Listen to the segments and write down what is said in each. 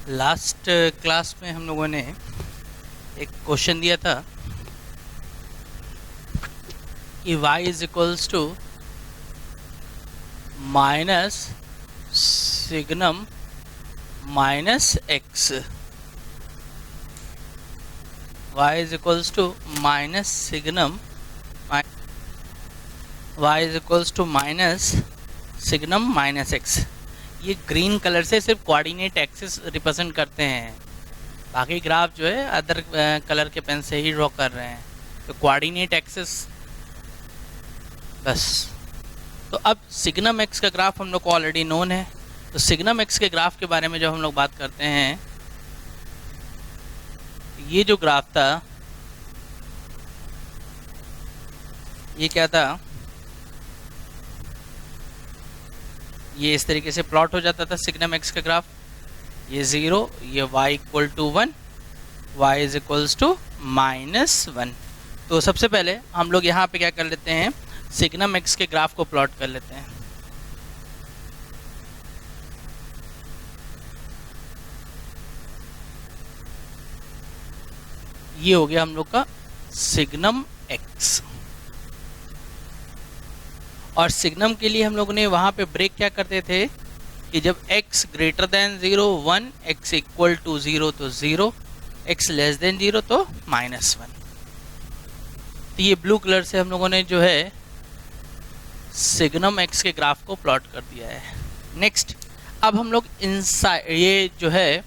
Last class में हम लोगों ने एक क्वेश्चन दिया था कि y is equals to minus signum minus x, y is equals to minus signum y is equals to minus signum minus x. ये ग्रीन कलर से सिर्फ कोऑर्डिनेट एक्सिस रिप्रेजेंट करते हैं, बाकी ग्राफ जो है अदर कलर के पेन से ही ड्रॉ कर रहे हैं। तो कोऑर्डिनेट एक्सिस बस। तो अब सिग्नम एक्स का ग्राफ हम लोग को ऑलरेडी नोन है। तो सिग्नम एक्स के ग्राफ के बारे में जब हम लोग बात करते हैं, ये जो ग्राफ था ये क्या था, ये इस तरीके से प्लॉट हो जाता था सिग्नम एक्स का ग्राफ। ये 0, ये y equal to 1, y is equals to -1। तो सबसे पहले हम लोग यहाँ पे क्या कर लेते हैं, सिग्नम एक्स के ग्राफ को प्लॉट कर लेते हैं। ये हो गया हम लोग का सिग्नम एक्स। और सिग्नम के लिए हम लोगों ने वहाँ पे ब्रेक क्या करते थे कि जब x greater than 0 1, x equal to 0 तो 0, x लेस देन 0 तो -1। तो ये ब्लू कलर से हम लोगों ने जो है सिग्नम x के ग्राफ को प्लॉट कर दिया है। नेक्स्ट, अब हम लोग इनसाइड ये जो है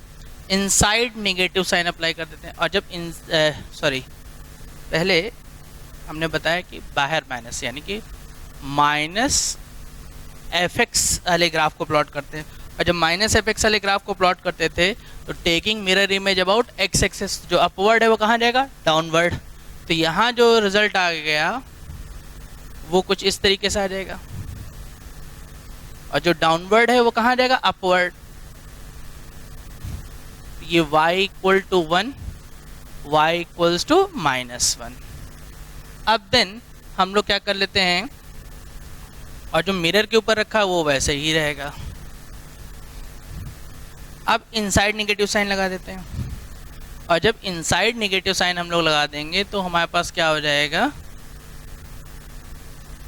इनसाइड नेगेटिव साइन अप्लाई कर देते हैं। और जब पहले हमने बताया कि बाहर माइनस यानी कि माइनस एफ एक्स वाले ग्राफ को प्लॉट करते हैं। और जब माइनस एफ एक्स वाले ग्राफ को प्लॉट करते थे तो taking mirror image about x axis, जो अपवर्ड है वो कहाँ जाएगा, डाउनवर्ड। तो यहाँ जो रिजल्ट आ गया वो कुछ इस तरीके से आ जाएगा, और जो डाउनवर्ड है वो कहाँ जाएगा, अपवर्ड। ये y equal to 1, y equals to -1। अब देन हम लोग क्या कर लेते हैं, और जो मिरर के ऊपर रखा है वो वैसे ही रहेगा। अब इनसाइड नेगेटिव साइन लगा देते हैं। और जब इनसाइड नेगेटिव साइन हम लोग लगा देंगे तो हमारे पास क्या हो जाएगा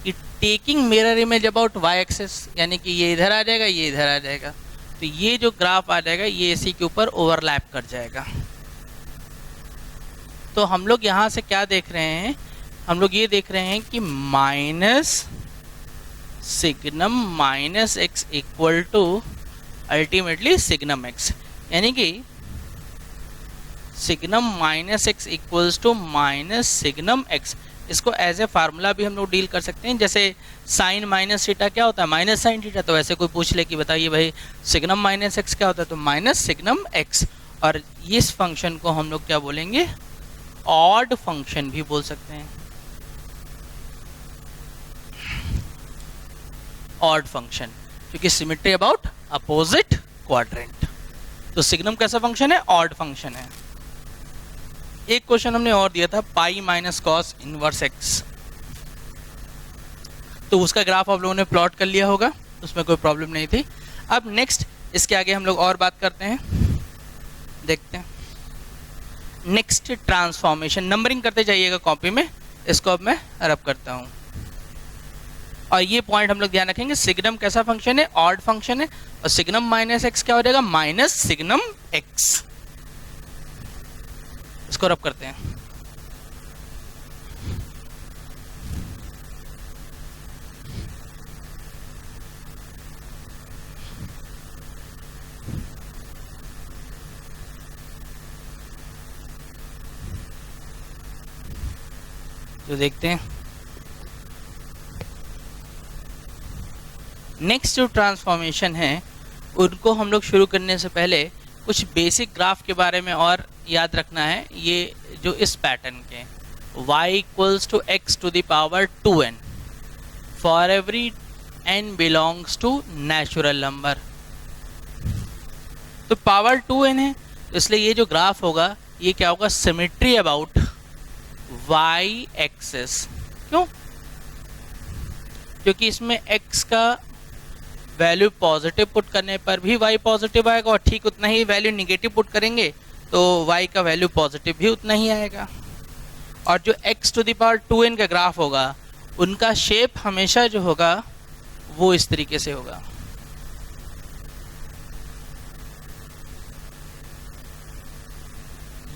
कि taking mirror image about y axis, यानी कि ये इधर आ जाएगा, ये इधर आ जाएगा। तो ये जो ग्राफ आ जाएगा ये इसी के ऊपर ओवरलैप कर जाएगा। तो हम लोग यहाँ से क्या देख रहे हैं, हम लोग ये देख रहे हैं कि minus signum minus x equal to ultimately signum x, यानी कि signum minus x equals to minus signum x. इसको एज ए फार्मूला भी हम लोग डील कर सकते हैं। जैसे साइन माइनस थीटा क्या होता है, माइनस साइन थीटा। तो वैसे कोई पूछ ले कि बताइए भाई सिग्नम माइनस एक्स क्या होता है, तो माइनस सिग्नम एक्स। और इस फंक्शन को हम लोग क्या बोलेंगे, ऑड फंक्शन भी बोल सकते हैं, ऑड फंक्शन, क्योंकि सिमेट्री अबाउट अपोजिट क्वाड्रेंट। तो सिग्नम कैसा फंक्शन है, ऑड फंक्शन है। एक क्वेश्चन हमने और दिया था, pi minus cos inverse x. तो उसका ग्राफ आप लोगों ने प्लॉट कर लिया होगा, उसमें कोई प्रॉब्लम नहीं थी। अब नेक्स्ट इसके आगे हम लोग और बात करते हैं, देखते हैं। नेक्स्ट ट्रांसफॉर्मेशन, नंबरिंग करते जाइएगा कॉपी में, इसको अब मैं रब करता हूँ। और ये पॉइंट हम लोग ध्यान रखेंगे, सिग्नम कैसा फंक्शन है, ऑड फंक्शन है। और सिग्नम माइनस एक्स क्या हो जाएगा, माइनस सिग्नम एक्स। इसको रब करते हैं। तो देखते हैं नेक्स्ट जो ट्रांसफॉर्मेशन है उनको हम लोग शुरू करने से पहले कुछ बेसिक ग्राफ के बारे में और याद रखना है। ये जो इस पैटर्न के y equals to x to the power 2n for every n belongs to natural number. तो पावर 2n है, तो इसलिए ये जो ग्राफ होगा ये क्या होगा, सिमेट्री अबाउट y एक्सिस। क्यों, क्योंकि इसमें x का वैल्यू पॉजिटिव पुट करने पर भी y पॉजिटिव आएगा, और ठीक उतना ही वैल्यू निगेटिव पुट करेंगे तो y का वैल्यू पॉजिटिव भी उतना ही आएगा। और जो x to the power 2n का ग्राफ होगा उनका शेप हमेशा जो होगा वो इस तरीके से होगा।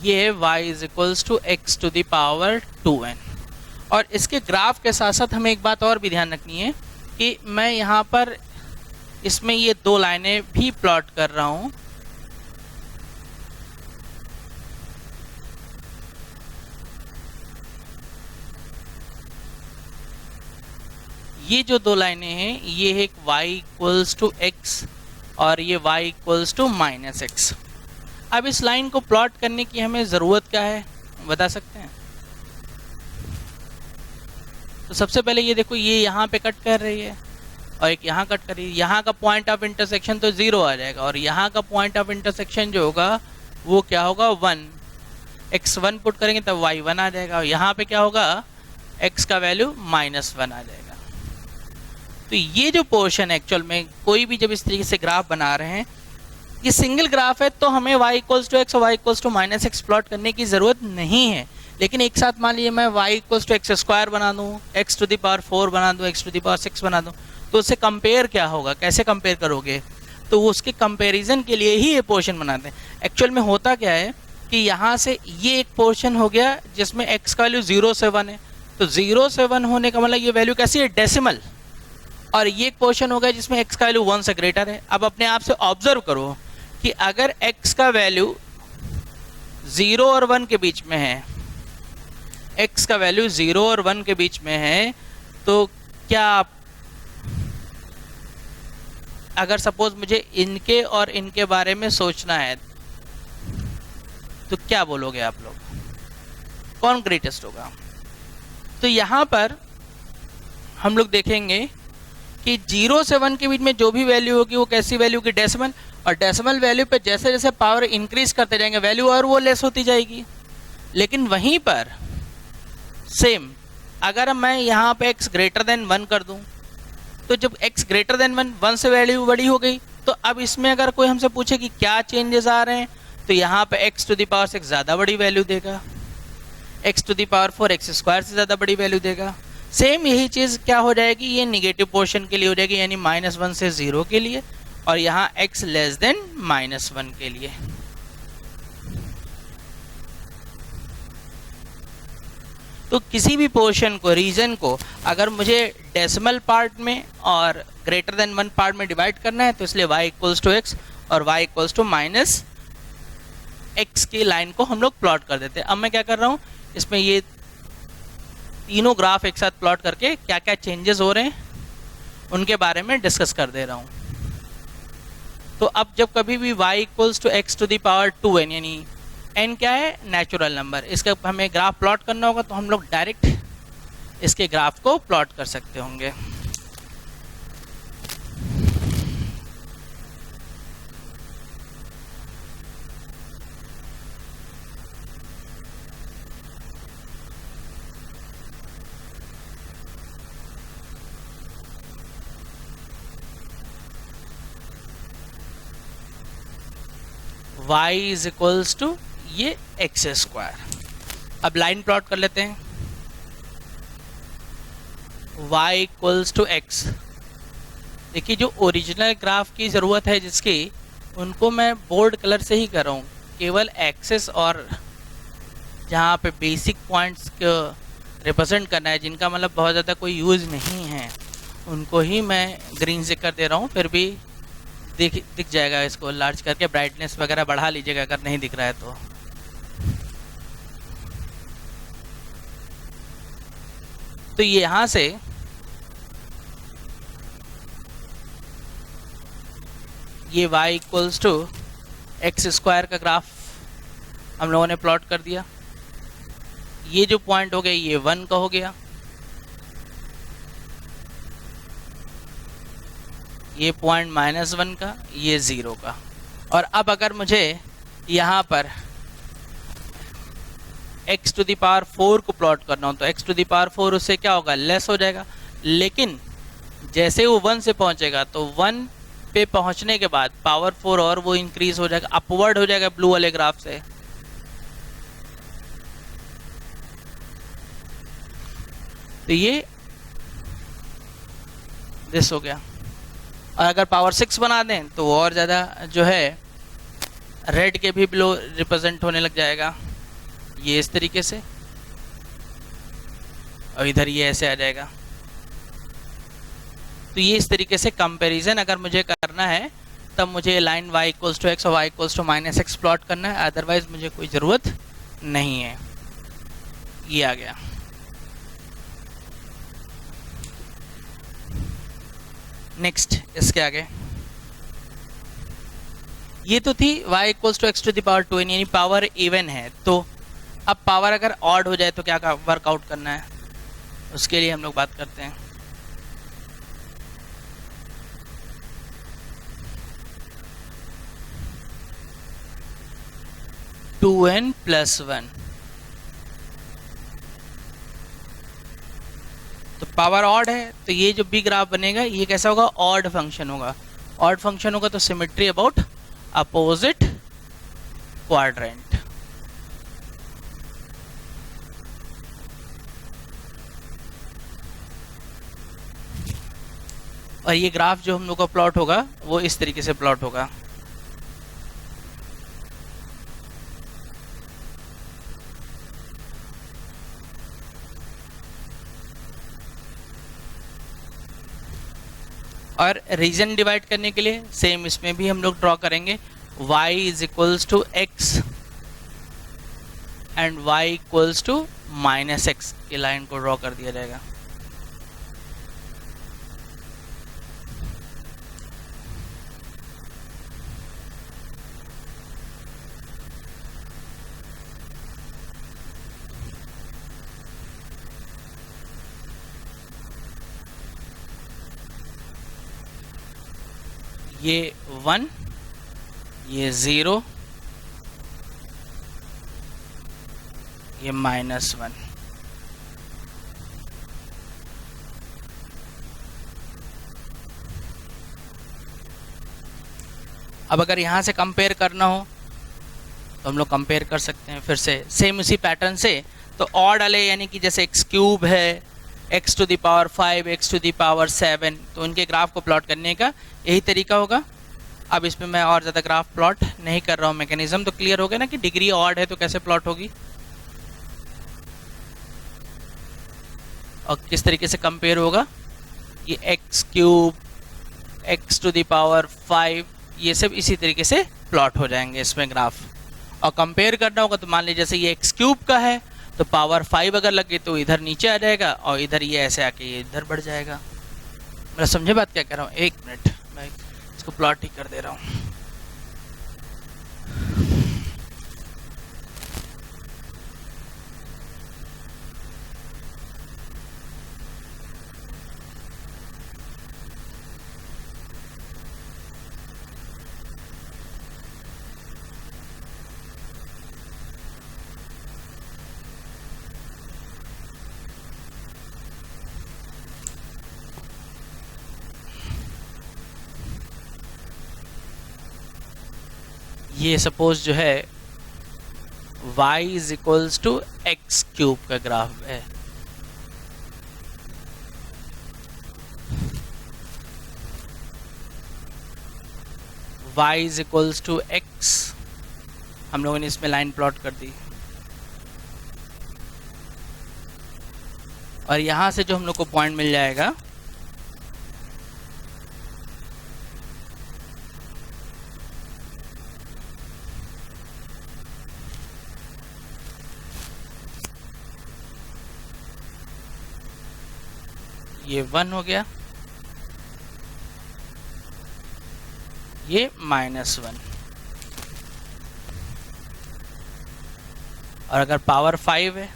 ये है y is equals to x to the power 2n। और इसके ग्राफ के साथ साथ हमें एक बात और भी ध्यान रखनी है कि मैं यहाँ पर इसमें ये दो लाइनें भी प्लॉट कर रहा हूँ। ये जो दो लाइनें हैं ये है एक y इक्वल्स टू x और ये y equals to minus x। अब इस लाइन को प्लॉट करने की हमें ज़रूरत क्या है बता सकते हैं? तो सबसे पहले ये देखो, ये यहाँ पे कट कर रही है और एक यहाँ कट कर रही है। यहाँ का पॉइंट ऑफ इंटरसेक्शन तो 0 आ जाएगा और यहाँ का पॉइंट ऑफ इंटरसेक्शन जो होगा वो क्या होगा 1। x1 पुट करेंगे तब y1 आ जाएगा और यहाँ पे क्या होगा x का वैल्यू -1 आ जाएगा। तो ये जो पोर्शन है एक्चुअल में कोई भी जब इस तरीके से ग्राफ बना रहे हैं, ये सिंगल ग्राफ है तो हमें y इक्वल्स टू x और y equals to -x plot करने की ज़रूरत नहीं है। लेकिन एक साथ मान लीजिए मैं y equals to x square बना दूँ, x टू द पावर 4 बना दूँ, x टू द पावर 6 बना दूँ, तो उससे कंपेयर क्या होगा, कैसे कंपेयर करोगे? तो उसके कंपैरिजन के लिए ही ये पोर्शन बनाते हैं। एक्चुअल में होता क्या है कि यहाँ से ये एक पोर्शन हो गया जिसमें x का वैल्यू 0 से 1 है, तो 0 से 1 होने का मतलब ये वैल्यू कैसी है, डेसिमल। और ये एक पोर्शन हो गया जिसमें x का वैल्यू 1 से ग्रेटर है। अब अपने आप से ऑब्जर्व करो कि अगर x का वैल्यू 0 और 1 के बीच में है, x का वैल्यू 0 और 1 के बीच में है, तो क्या आप अगर सपोज मुझे इनके और इनके बारे में सोचना है तो क्या बोलोगे आप लोग, कौन ग्रेटेस्ट होगा? तो यहाँ पर हम लोग देखेंगे कि 0 से 1 के बीच में जो भी वैल्यू होगी वो कैसी वैल्यू की, डेसिमल। और डेसिमल वैल्यू पे जैसे जैसे पावर इंक्रीज करते जाएंगे वैल्यू और वो लेस होती जाएगी। लेकिन वहीं पर सेम अगर मैं यहाँ पे x ग्रेटर देन 1 कर दूँ, तो जब x ग्रेटर देन 1 से वैल्यू बड़ी हो गई, तो अब इसमें अगर कोई हमसे पूछे कि क्या चेंजेस आ रहे हैं, तो यहाँ पे x टू द पावर 6 ज़्यादा बड़ी वैल्यू देगा, x to the power 4 x square से ज़्यादा बड़ी वैल्यू देगा। सेम यही चीज़ क्या हो जाएगी, ये निगेटिव पोर्शन के लिए हो जाएगी, यानी -1 से 0 के लिए, और यहाँ x लेस देन -1 के लिए। तो किसी भी पोर्शन को, रीजन को अगर मुझे डेसिमल पार्ट में और ग्रेटर देन 1 पार्ट में डिवाइड करना है, तो इसलिए y इक्वल्स टू x और y इक्वल्स टू -x की लाइन को हम लोग प्लॉट कर देते हैं। अब मैं क्या कर रहा हूँ, इसमें ये तीनों ग्राफ एक साथ प्लॉट करके क्या क्या चेंजेस हो रहे हैं उनके बारे में डिस्कस कर दे रहा हूँ। तो अब जब कभी भी y equals to x to the power 2n, यानी n क्या है, नेचुरल नंबर, इसका हमें ग्राफ प्लॉट करना होगा, तो हम लोग डायरेक्ट इसके ग्राफ को प्लॉट कर सकते होंगे। y इज इक्वल्स टू ये x स्क्वायर। अब लाइन प्लॉट कर लेते हैं, y इक्वल्स टू x। देखिए जो ओरिजिनल ग्राफ की ज़रूरत है जिसकी, उनको मैं बोल्ड कलर से ही कर रहा हूँ, केवल एक्सेस और जहाँ पे बेसिक पॉइंट्स को रिप्रेजेंट करना है, जिनका मतलब बहुत ज़्यादा कोई यूज़ नहीं है, उनको ही मैं ग्रीन से कर दे रहा हूँ। फिर भी दिख जाएगा, इसको लार्ज करके ब्राइटनेस वगैरह बढ़ा लीजिएगा अगर नहीं दिख रहा है तो। तो यहाँ से ये y equals to x square का ग्राफ हम लोगों ने प्लॉट कर दिया। ये जो पॉइंट हो गया ये 1 का हो गया, ये पॉइंट -1 का, ये 0 का। और अब अगर मुझे यहाँ पर x टू द पावर 4 को प्लॉट करना हो, तो x टू द पावर 4 उससे क्या होगा, लेस हो जाएगा। लेकिन जैसे वो 1 से पहुंचेगा तो 1 पे पहुंचने के बाद पावर 4 और वो इंक्रीज हो जाएगा, अपवर्ड हो जाएगा ब्लू वाले ग्राफ से। तो ये दिस हो गया। और अगर पावर 6 बना दें तो वो और ज़्यादा जो है रेड के भी ब्लो रिप्रेजेंट होने लग जाएगा, ये इस तरीके से, और इधर ये ऐसे आ जाएगा। तो ये इस तरीके से कंपैरिजन अगर मुझे करना है तब मुझे line y equals to x और y equals to minus x plot करना है, अदरवाइज मुझे कोई ज़रूरत नहीं है। ये आ गया। नेक्स्ट इसके आगे ये तो थी y equals to x to the power 2 यानी पावर इवन है। तो अब पावर अगर ऑड हो जाए तो क्या वर्कआउट करना है, उसके लिए हम लोग बात करते हैं। टू एन प्लस 1, तो पावर ऑड है तो ये जो बी ग्राफ बनेगा ये कैसा होगा, ऑड फंक्शन होगा। ऑड फंक्शन होगा तो सिमेट्री अबाउट अपोजिट क्वाड्रेंट। और ये ग्राफ जो हम लोग का प्लॉट होगा वो इस तरीके से प्लॉट होगा। और रीजन डिवाइड करने के लिए सेम इसमें भी हम लोग ड्रॉ करेंगे, y is equals to x and y equals to minus x की लाइन को ड्रॉ कर दिया जाएगा। ये 1, ये 0, ये -1। अब अगर यहाँ से कंपेयर करना हो तो हम लोग कंपेयर कर सकते हैं फिर से सेम उसी पैटर्न से। तो ऑड वाले यानी कि जैसे एक्स क्यूब है, x to the power 5, x to the power 7, तो उनके ग्राफ को प्लॉट करने का यही तरीका होगा। अब इसमें मैं और ज़्यादा ग्राफ प्लॉट नहीं कर रहा हूँ, मैकेनिज्म तो क्लियर हो गया ना कि डिग्री ऑड है तो कैसे प्लॉट होगी और किस तरीके से कंपेयर होगा। ये x cube, x to the power 5, ये सब इसी तरीके से प्लॉट हो जाएंगे इसमें ग्राफ। और कंपेयर करना होगा तो मान लीजिए जैसे ये एक्स क्यूब का है तो पावर 5 अगर लगे तो इधर नीचे आ जाएगा और इधर ये ऐसे आके ये इधर बढ़ जाएगा। मेरा समझे बात क्या कह रहा हूँ? एक मिनट मैं इसको प्लॉट ही कर दे रहा हूँ। ये सपोज जो है y is equals to x cube का ग्राफ है। y is equals to x, हम लोगों ने इसमें लाइन प्लॉट कर दी। और यहाँ से जो हम लोग को पॉइंट मिल जाएगा ये 1 हो गया, ये -1। और अगर पावर 5 है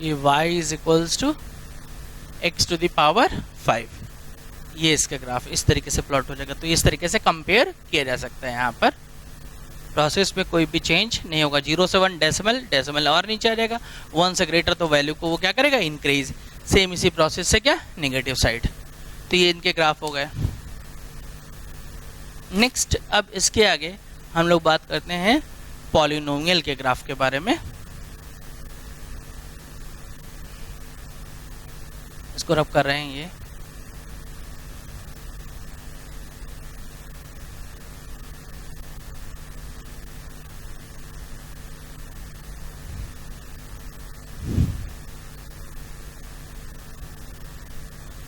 ये y is equals to x to the power 5। ये इसका ग्राफ इस तरीके से प्लॉट हो जाएगा। तो इस तरीके से कंपेयर किया जा सकता है। यहाँ पर प्रोसेस में कोई भी चेंज नहीं होगा। 0 से 1 डेसिमल और नीचे आ जाएगा, 1 से ग्रेटर तो वैल्यू को वो क्या करेगा, इंक्रीज। सेम इसी प्रोसेस से क्या, नेगेटिव साइड। तो ये इनके ग्राफ हो गए। नेक्स्ट अब इसके आगे हम लोग बात करते हैं पॉलिनोमियल के ग्राफ के बारे में। इसको रब कर रहे हैं ये।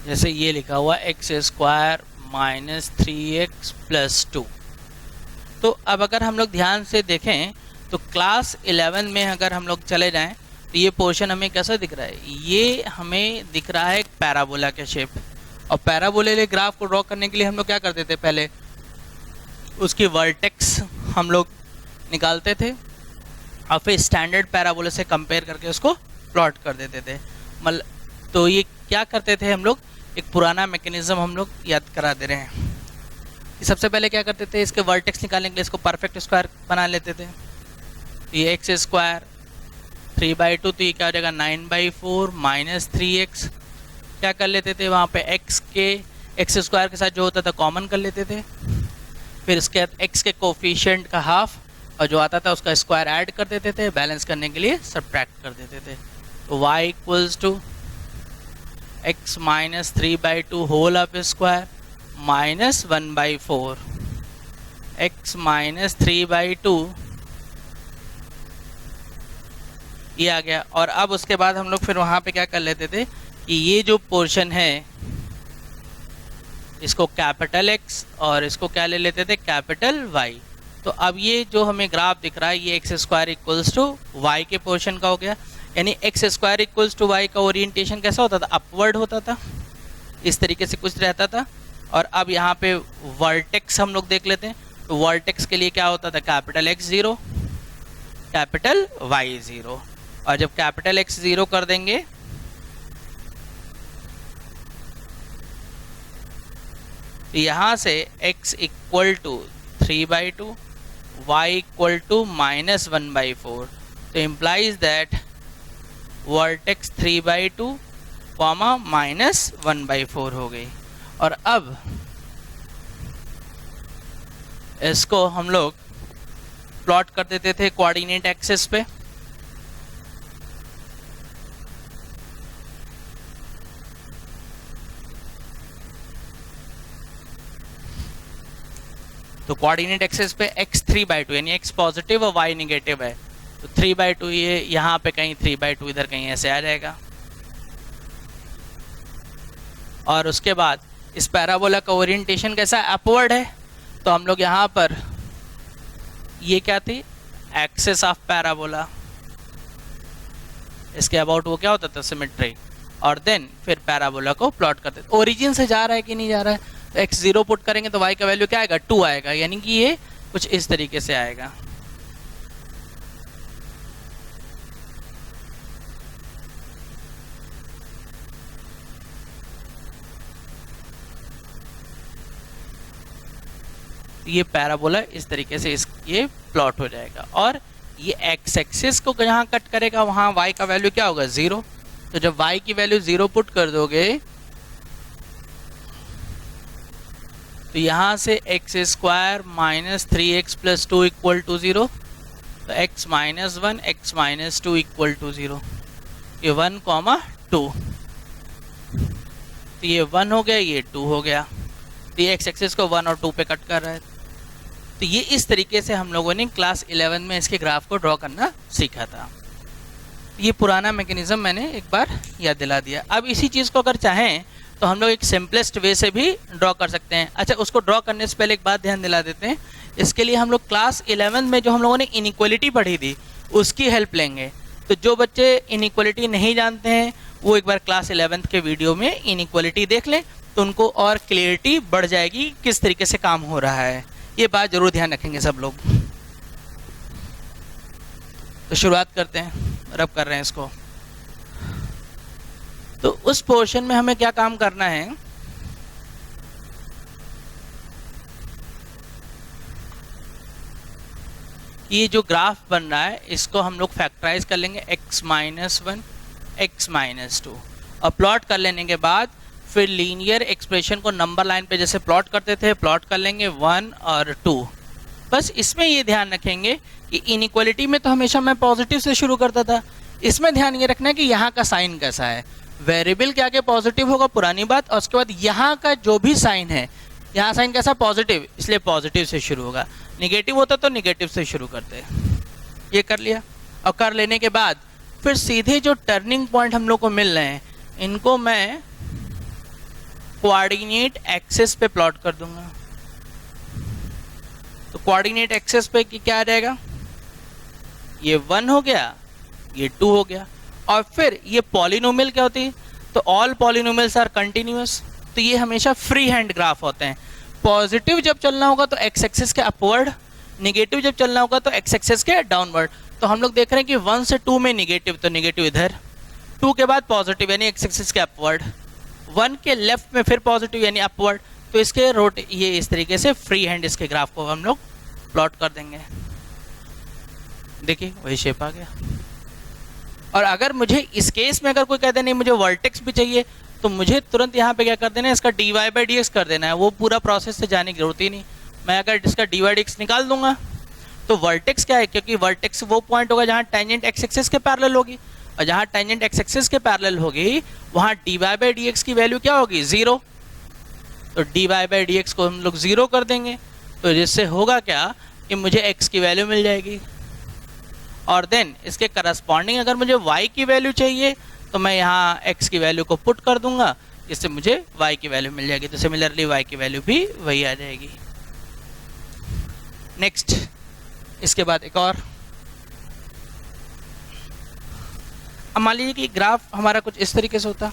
जैसे ये लिखा हुआ x² माइनस 3x प्लस 2। तो अब अगर हम लोग ध्यान से देखें तो क्लास 11 में अगर हम लोग चले जाएं तो ये पोर्शन हमें कैसा दिख रहा है, ये हमें दिख रहा है एक पैराबोला के शेप। और पैराबोला ग्राफ को ड्रॉ करने के लिए हम लोग क्या करते थे, पहले उसकी वर्टेक्स हम लोग निकालते थे और फिर स्टैंडर्ड पैराबोला से कंपेयर करके उसको प्लॉट कर देते थे। मतलब तो ये क्या करते थे हम लोग, एक पुराना मैकेनिज्म हम लोग याद करा दे रहे हैं कि सबसे पहले क्या करते थे, इसके वर्टेक्स निकालने के लिए इसको परफेक्ट स्क्वायर बना लेते थे। तो ये x² 3/2, तो ये क्या हो जाएगा 9/4 माइनस 3x। क्या कर लेते थे, वहाँ पे x² के साथ जो होता था कॉमन कर लेते थे। फिर इसके बाद x के कोफिशिएंट का हाफ और जो आता था उसका स्क्वायर ऐड कर देते थे, बैलेंस करने के लिए सब्ट्रैक्ट कर देते थे। तो y equals to x minus 3/2 whole up square minus 1/4 x minus 3/2 ये आ गया। और अब उसके बाद हम लोग फिर वहाँ पे क्या कर लेते थे कि ये जो पोर्शन है इसको कैपिटल X और इसको क्या ले लेते थे, कैपिटल Y। तो अब ये जो हमें ग्राफ दिख रहा है ये x² इक्वल्स टू y के पोर्शन का हो गया। यानी x² इक्वल्स टू y का ओरिएंटेशन कैसा होता था, अपवर्ड होता था, इस तरीके से कुछ रहता था। और अब यहाँ पे वर्टेक्स हम लोग देख लेते हैं। तो वर्टेक्स के लिए क्या होता था, कैपिटल X 0 कैपिटल Y 0। और जब कैपिटल X 0 कर देंगे तो यहाँ से x equal to 3/2 y equal to minus 1/4। तो implies that vertex 3/2 comma minus 1/4 हो गई। और अब इसको हम लोग प्लॉट कर देते थे कोऑर्डिनेट एक्सिस पे। तो कोऑर्डिनेट एक्सिस पे x 3/2 यानी x पॉजिटिव और y निगेटिव है, तो 3/2 ये यहाँ पे कहीं 3/2 इधर कहीं ऐसे आ जाएगा। और उसके बाद इस पैराबोला का ओरिएंटेशन कैसा है, अपवर्ड है। तो हम लोग यहाँ पर ये क्या थी, एक्सिस ऑफ पैराबोला, इसके अबाउट वो क्या होता था, सिमेट्री। और देन फिर पैराबोला को प्लॉट करते थे। ओरिजिन से जा रहा है कि नहीं जा रहा है, तो x 0 पुट करेंगे तो y का वैल्यू क्या आएगा, 2 आएगा। यानी कि ये कुछ इस तरीके से आएगा। ये पैराबोला इस तरीके से ये प्लॉट हो जाएगा। और ये x एक्सिस को जहाँ कट करेगा वहाँ y का वैल्यू क्या होगा, 0। तो जब y की वैल्यू 0 पुट कर दोगे तो यहाँ से x² minus 3x plus 2 equal to 0। तो x minus 1 x minus 2 equal to 0। ये 1, 2। तो ये 1 हो गया, ये 2 हो गया। तो ये x एक्सिस को 1 और 2 पे कट कर रहा है। तो ये इस तरीके से हम लोगों ने क्लास 11 में इसके ग्राफ को ड्रॉ करना सीखा था। ये पुराना मैकेनिज्म मैंने एक बार याद दिला दिया। अब इसी चीज़ को अगर चाहें तो हम लोग एक सिंपलेस्ट वे से भी ड्रॉ कर सकते हैं। अच्छा, उसको ड्रॉ करने से पहले एक बात ध्यान दिला देते हैं। इसके लिए हम लोग क्लास 11 में जो हम लोगों ने इनइक्वालिटी पढ़ी थी उसकी हेल्प लेंगे। तो जो बच्चे इनइक्वालिटी नहीं जानते हैं वो एक बार क्लास 11 के वीडियो में इनइक्वालिटी देख लें, तो उनको और क्लियरिटी बढ़ जाएगी किस तरीके से काम हो रहा है। ये बात जरूर ध्यान रखेंगे सब लोग। तो शुरुआत करते हैं, रब कर रहे हैं इसको। तो उस पोर्शन में हमें क्या काम करना है कि ये जो ग्राफ बन रहा है इसको हम लोग फैक्टराइज कर लेंगे x-1 x-2 और प्लॉट कर लेने के बाद फिर लीनियर एक्सप्रेशन को नंबर लाइन पे जैसे प्लॉट करते थे प्लॉट कर लेंगे 1 और 2। बस इसमें ये ध्यान रखेंगे कि इनइक्वालिटी में तो हमेशा मैं पॉजिटिव से शुरू करता था, इसमें ध्यान ये रखना है कि यहाँ का साइन कैसा है, वेरिएबल के आगे पॉजिटिव होगा पुरानी बात, और उसके बाद यहाँ का जो भी साइन है, यहाँ साइन कैसा पॉजिटिव, इसलिए पॉजिटिव से शुरू होगा, निगेटिव होता तो निगेटिव से शुरू करते हैं। ये कर लिया, और कर लेने के बाद फिर सीधे जो टर्निंग पॉइंट हम लोग को मिल रहे हैं इनको मैं कोऑर्डिनेट एक्सिस पे प्लॉट कर दूंगा। तो कोऑर्डिनेट एक्सिस पे क्या आ जाएगा, ये 1 हो गया, ये 2 हो गया, और फिर ये पॉलिनोमियल क्या होती है, तो ऑल पॉलिनोमियल्स आर कंटिन्यूअस, तो ये हमेशा फ्री हैंड ग्राफ होते हैं। पॉजिटिव जब चलना होगा तो एक्स एक्सिस के अपवर्ड, निगेटिव जब चलना होगा तो एक्स एक्सिस के डाउनवर्ड। तो हम लोग देख रहे हैं कि 1 से 2 में निगेटिव, तो निगेटिव इधर, 2 के बाद पॉजिटिव यानी एक्स एक्सिस के अपवर्ड, 1 के लेफ्ट में फिर पॉजिटिव यानी अपवर्ड। तो इसके ये इस तरीके से फ्री हैंड इसके ग्राफ को हम लोग प्लॉट कर देंगे। देखिए वही शेप आ गया। और अगर मुझे इस केस में अगर कोई कहते नहीं मुझे वर्टेक्स भी चाहिए, तो मुझे तुरंत यहाँ पे क्या कर देना है, इसका dy/dx कर देना है, वो पूरा प्रोसेस से जाने की जरूरत ही नहीं। मैं अगर इसका dy/dx निकाल दूंगा तो वर्टेक्स क्या है, क्योंकि वर्टेक्स वो पॉइंट होगा जहाँ टेंजेंट एक्स एक्सिस के पैरेलल होगी, और जहाँ टेंजेंट एक्स एक्सिस के पैरेलल होगी वहाँ dy/dx की वैल्यू क्या होगी, 0। तो dy/dx को हम लोग 0 कर देंगे, तो जिससे होगा क्या कि मुझे x की वैल्यू मिल जाएगी। और देन इसके करस्पॉन्डिंग अगर मुझे y की वैल्यू चाहिए तो मैं यहाँ x की वैल्यू को पुट कर दूंगा, जिससे मुझे y की वैल्यू मिल जाएगी। तो सिमिलरली y की वैल्यू भी वही आ जाएगी। नेक्स्ट, इसके बाद एक और, अब मान लीजिए कि ग्राफ हमारा कुछ इस तरीके से होता।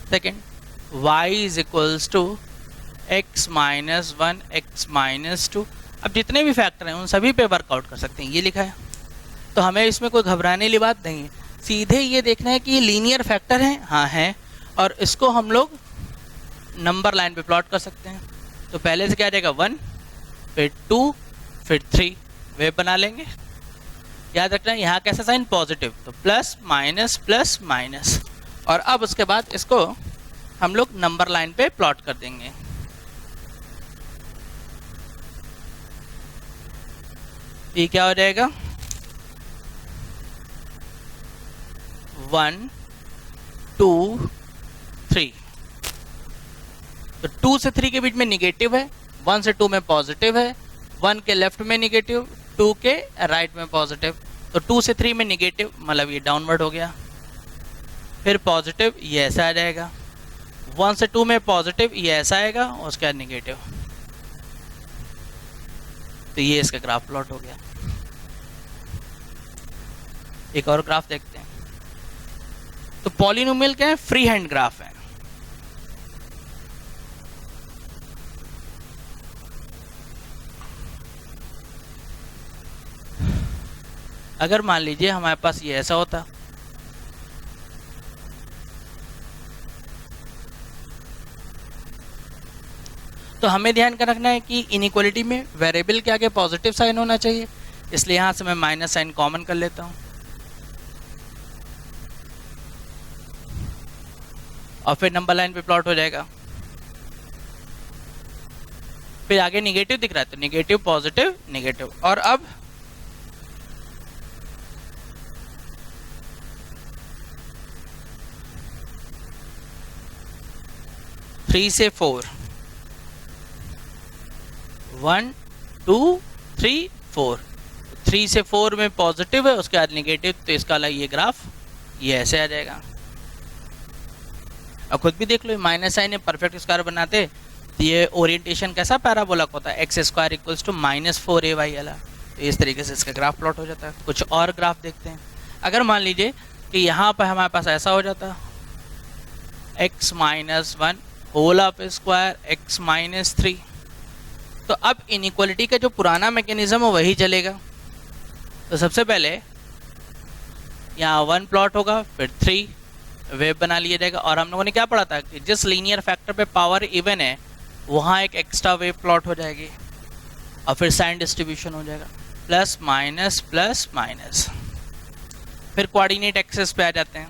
Second, y is equals to x-1 x-2। अब जितने भी फैक्टर हैं उन सभी पे वर्कआउट कर सकते हैं, ये लिखा है। तो हमें इसमें कोई घबराने वाली बात नहीं है, सीधे ये देखना है कि ये लीनियर फैक्टर हैं, हाँ हैं, और इसको हम लोग नंबर लाइन पे प्लॉट कर सकते हैं। तो पहले से क्या आ जाएगा, 1, फिर 2, फिर 3, वे बना लेंगे। याद रखना यहाँ कैसा साइन, पॉजिटिव, तो प्लस माइनस प्लस माइनस, और अब उसके बाद इसको हम लोग नंबर लाइन पे प्लॉट कर देंगे। ये क्या हो जाएगा, 1 2 3। तो 2 से 3 के बीच में निगेटिव है, 1 से 2 में पॉजिटिव है, 1 के लेफ्ट में निगेटिव, 2 के राइट में पॉजिटिव। तो 2 से 3 में निगेटिव मतलब ये डाउनवर्ड हो गया, फिर पॉजिटिव ये ऐसा आ जाएगा, 1 से 2 में पॉजिटिव ये ऐसा आएगा, और उसके बाद निगेटिव। तो ये इसका ग्राफ प्लॉट हो गया। एक और ग्राफ देखते हैं। तो पॉलिनोमियल क्या है, फ्री हैंड ग्राफ है। अगर मान लीजिए हमारे पास ये ऐसा होता, तो हमें ध्यान का रखना है कि इनइक्वालिटी में वेरिएबल के आगे पॉजिटिव साइन होना चाहिए, इसलिए यहां से मैं माइनस साइन कॉमन कर लेता हूं, और फिर नंबर लाइन पे प्लॉट हो जाएगा। फिर आगे निगेटिव दिख रहा है तो निगेटिव पॉजिटिव निगेटिव, और अब थ्री से 4, 1 2 3 4, 3 से 4 में पॉजिटिव है, उसके बाद निगेटिव, तो इसका अलग ये ग्राफ ये ऐसे आ जाएगा। अब खुद भी देख लो, माइनस साइन परफेक्ट स्क्वायर बनाते तो ये ओरिएंटेशन कैसा पैराबोला होता है, x² इक्वल्स टू -4ay वाला। तो इस तरीके से इसका ग्राफ प्लॉट हो जाता है। कुछ और ग्राफ देखते हैं। अगर मान लीजिए कि यहाँ पर हमारे पास ऐसा हो जाता, x-1 whole of square x-3, तो अब इनइक्वालिटी का जो पुराना मैकेनिज्म है वही चलेगा। तो सबसे पहले यहाँ 1 प्लॉट होगा, फिर 3 वेव बना लिया जाएगा, और हम लोगों ने क्या पढ़ा था कि जिस लीनियर फैक्टर पे पावर इवन है वहाँ एक एक्स्ट्रा वेव प्लॉट हो जाएगी, और फिर साइन डिस्ट्रीब्यूशन हो जाएगा। प्लस माइनस, फिर कोऑर्डिनेट एक्सेस पे आ जाते हैं।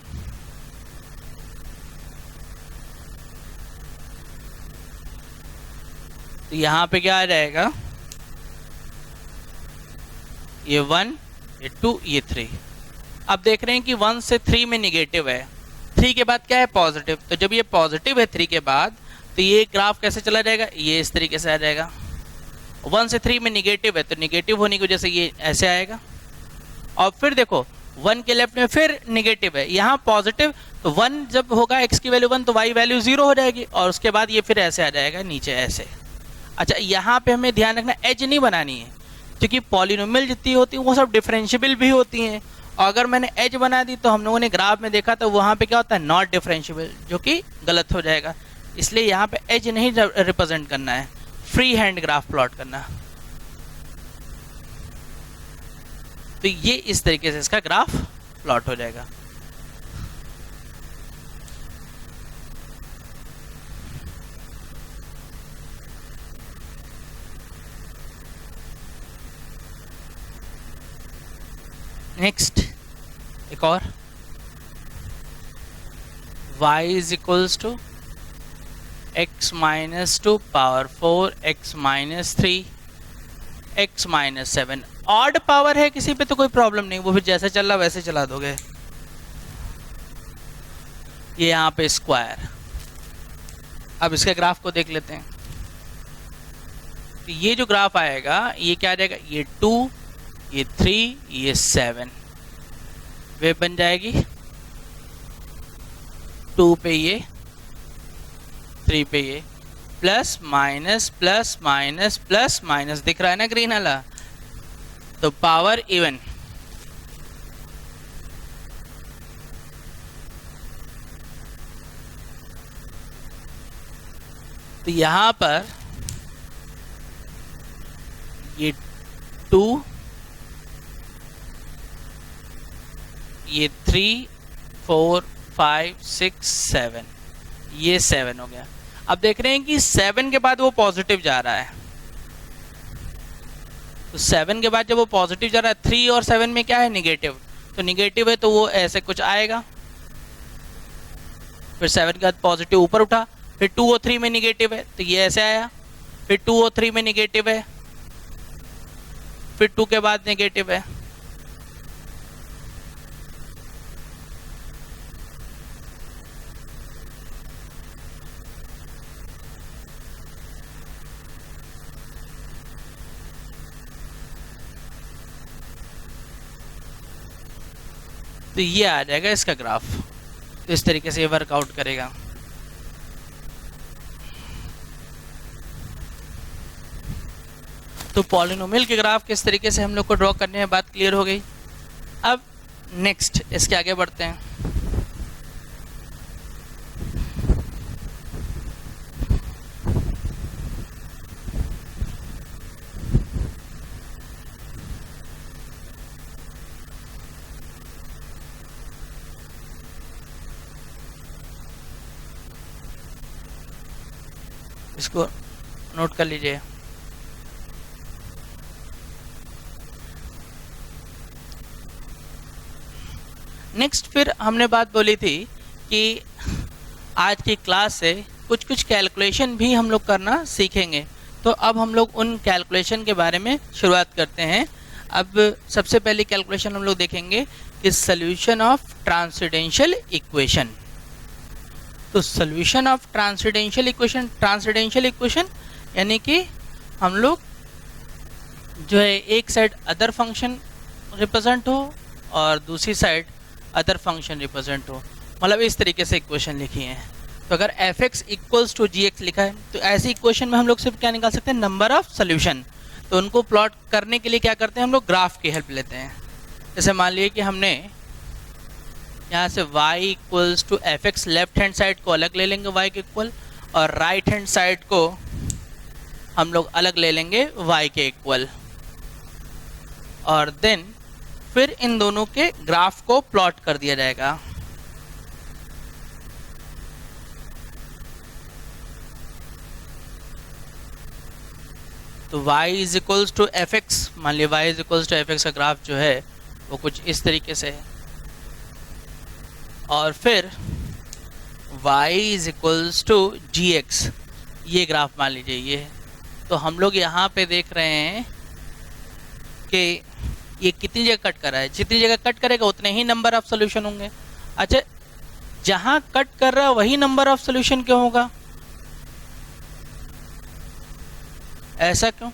तो यहाँ पे क्या आ जाएगा, ये 1, ये 2, ये 3। अब देख रहे हैं कि 1 से 3 में निगेटिव है, 3 के बाद क्या है पॉजिटिव। तो जब ये पॉजिटिव है 3 के बाद, तो ये ग्राफ कैसे चला जाएगा, ये इस तरीके से आ जाएगा। 1 से 3 में निगेटिव है, तो निगेटिव होने की वजह से ये ऐसे आएगा। और फिर देखो 1 के लेफ्ट में फिर निगेटिव है, यहाँ पॉजिटिव, तो 1 जब होगा x की वैल्यू 1 तो y वैल्यू 0 हो जाएगी, और उसके बाद ये फिर ऐसे आ जाएगा नीचे ऐसे। अच्छा, यहाँ पे हमें ध्यान रखना एज नहीं बनानी है, क्योंकि पॉलिनोमियल जितनी होती है वो सब डिफरेंशिएबल भी होती हैं। और अगर मैंने एज बना दी तो हम लोगों ने ग्राफ में देखा तो वहाँ पे क्या होता है, नॉट डिफरेंशिएबल, जो कि गलत हो जाएगा। इसलिए यहाँ पे एज नहीं रिप्रेजेंट करना है, फ्री हैंड ग्राफ प्लॉट करना। तो ये इस तरीके से इसका ग्राफ प्लॉट हो जाएगा। नेक्स्ट एक और, y is equals to x minus 2 power 4 x minus 3 x minus 7। Odd power है किसी पे तो कोई प्रॉब्लम नहीं, वो फिर जैसे चल रहा वैसे चला दोगे। ये यहाँ पे स्क्वायर। अब इसके ग्राफ को देख लेते हैं। तो ये जो ग्राफ आएगा ये क्या आ जाएगा, ये 2, ये 3, ये 7 वेव बन जाएगी। 2 पे ये, 3 पे ये, plus minus plus minus plus minus, दिख रहा है ना ग्रीन वाला, तो पावर इवन। तो यहां पर ये 2, ये 3, 4, 5, 6, 7, ये 7 हो गया। अब देख रहे हैं कि 7 के बाद वो पॉजिटिव जा रहा है, तो 7 के बाद जब वो पॉजिटिव जा रहा है, 3 और 7 में क्या है, निगेटिव। तो निगेटिव है तो वो ऐसे कुछ आएगा। फिर 7 के बाद पॉजिटिव ऊपर उठा, फिर 2 और 3 में निगेटिव है तो ये ऐसे आया, फिर 2 और 3 में निगेटिव है, फिर 2 के बाद निगेटिव है। तो ये आ जाएगा इसका ग्राफ। तो इस तरीके से ये वर्कआउट करेगा। तो पॉलिनोमियल के ग्राफ किस तरीके से हम लोग को ड्रॉ करने में बात क्लियर हो गई। अब नेक्स्ट इसके आगे बढ़ते हैं। इसको नोट कर लीजिए। नेक्स्ट फिर हमने बात बोली थी कि आज की क्लास से कुछ कुछ कैलकुलेशन भी हम लोग करना सीखेंगे। तो अब हम लोग उन कैलकुलेशन के बारे में शुरुआत करते हैं। अब सबसे पहली कैलकुलेशन हम लोग देखेंगे कि सॉल्यूशन ऑफ ट्रांसेंडेंशियल इक्वेशन। तो सॉल्यूशन ऑफ ट्रांसेंडेंशियल इक्वेशन यानी कि हम लोग जो है एक साइड अदर फंक्शन रिप्रेजेंट हो और दूसरी साइड अदर फंक्शन रिप्रेजेंट हो, मतलब इस तरीके से इक्वेशन लिखी है। तो अगर f(x) इक्वल्स टू gx लिखा है तो ऐसी इक्वेशन में हम लोग सिर्फ क्या निकाल सकते हैं, नंबर ऑफ सोल्यूशन। तो उनको प्लॉट करने के लिए क्या करते हैं, हम लोग ग्राफ की हेल्प लेते हैं। जैसे मान लीजिए कि हमने यहाँ से y equals to f(x) left hand side को अलग ले लेंगे y के इक्वल, और राइट हैंड साइड को हम लोग अलग ले लेंगे y के इक्वल, और देन फिर इन दोनों के ग्राफ को प्लॉट कर दिया जाएगा। तो y is equals to f x, मान लिया y is equals to f x का ग्राफ जो है वो कुछ इस तरीके से है, और फिर y is equals to g x, ये ग्राफ मान लीजिए ये है। तो हम लोग यहाँ पे देख रहे हैं कि ये कितनी जगह कट कर रहा है, जितनी जगह कट करेगा उतने ही नंबर ऑफ सोल्यूशन होंगे। अच्छा, जहाँ कट कर रहा है वही नंबर ऑफ सोल्यूशन क्यों होगा, ऐसा क्यों?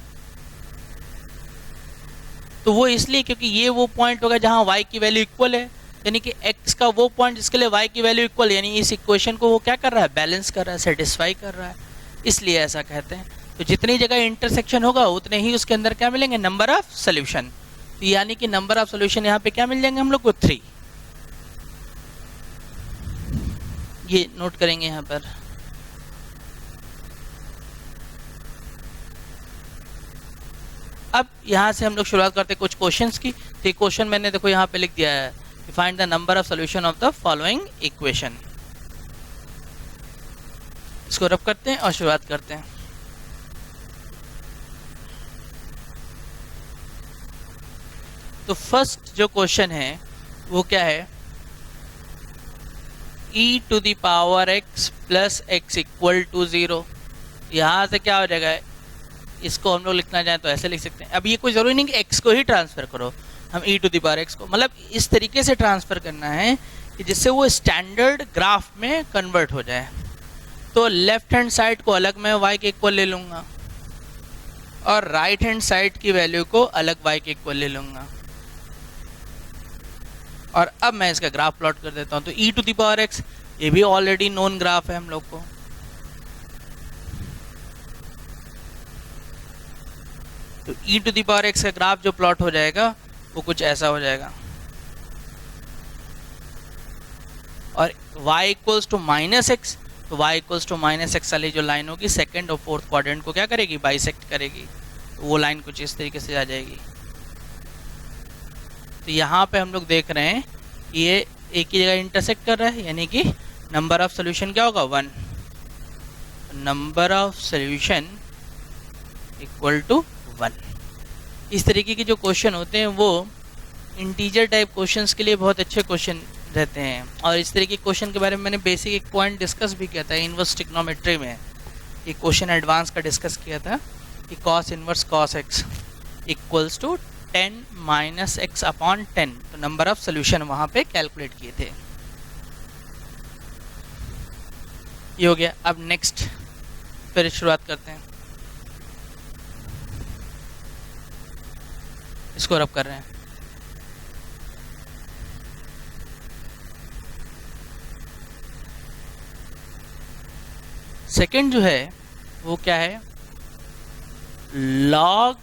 तो वो इसलिए क्योंकि ये वो पॉइंट होगा जहाँ y की वैल्यू इक्वल है, यानी कि x का वो पॉइंट जिसके लिए y की वैल्यू इक्वल, यानी इस इक्वेशन को वो क्या कर रहा है, बैलेंस कर रहा है, सेटिस्फाई कर रहा है, इसलिए ऐसा कहते हैं। तो जितनी जगह इंटरसेक्शन होगा उतने ही उसके अंदर क्या मिलेंगे, नंबर ऑफ सोल्यूशन। तो यानी कि नंबर ऑफ सोल्यूशन यहाँ पे क्या मिल जाएंगे हम लोग को, 3। ये नोट करेंगे यहाँ पर। अब यहाँ से हम लोग शुरुआत करते हैं कुछ क्वेश्चंस की। तो क्वेश्चन मैंने देखो यहाँ पे लिख दिया है, find the number of solution of the following equation. इसको रब करते हैं और शुरुआत करते हैं। तो फर्स्ट जो क्वेश्चन है वो क्या है, e to the power x plus x equal to 0। यहाँ से क्या हो जाएगा, इसको हम लोग लिखना चाहें तो ऐसे लिख सकते हैं। अब ये कोई ज़रूरी नहीं कि x को ही ट्रांसफ़र करो, हम e to the power x को मतलब इस तरीके से ट्रांसफ़र करना है कि जिससे वो स्टैंडर्ड ग्राफ में कन्वर्ट हो जाए। तो लेफ्ट हैंड साइड को अलग मैं y के इक्वल ले लूँगा और राइट हैंड साइड की वैल्यू को अलग y के इक्वल ले लूँगा, और अब मैं इसका ग्राफ प्लॉट कर देता हूँ। तो e to the power x ये भी ऑलरेडी नोन ग्राफ है हम लोग को। तो e to the power x का ग्राफ जो प्लॉट हो जाएगा वो कुछ ऐसा हो जाएगा, और y equals to minus x, तो y equals to minus x वाली जो लाइन होगी सेकंड और फोर्थ क्वाड्रेंट को क्या करेगी, बाइसेक्ट करेगी। तो वो लाइन कुछ इस तरीके से आ जाएगी। तो यहाँ पे हम लोग देख रहे हैं कि ये एक ही जगह इंटरसेक्ट कर रहा है, यानी कि नंबर ऑफ सोल्यूशन क्या होगा, 1। Number of solution equal to 1। इस तरीके के जो क्वेश्चन होते हैं वो इंटीजर टाइप क्वेश्चंस के लिए बहुत अच्छे क्वेश्चन रहते हैं। और इस तरीके के क्वेश्चन के बारे में मैंने बेसिक एक पॉइंट डिस्कस भी किया था इनवर्स ट्रिग्नोमेट्री में। ये क्वेश्चन एडवांस का डिस्कस किया था कि cos inverse cos x equals to 10 minus x upon 10। तो नंबर ऑफ सोल्यूशन वहाँ पे कैलकुलेट किए थे। ये हो गया। अब नेक्स्ट फिर शुरुआत करते हैं। इसको रब कर रहे हैं। सेकंड जो है वो क्या है, log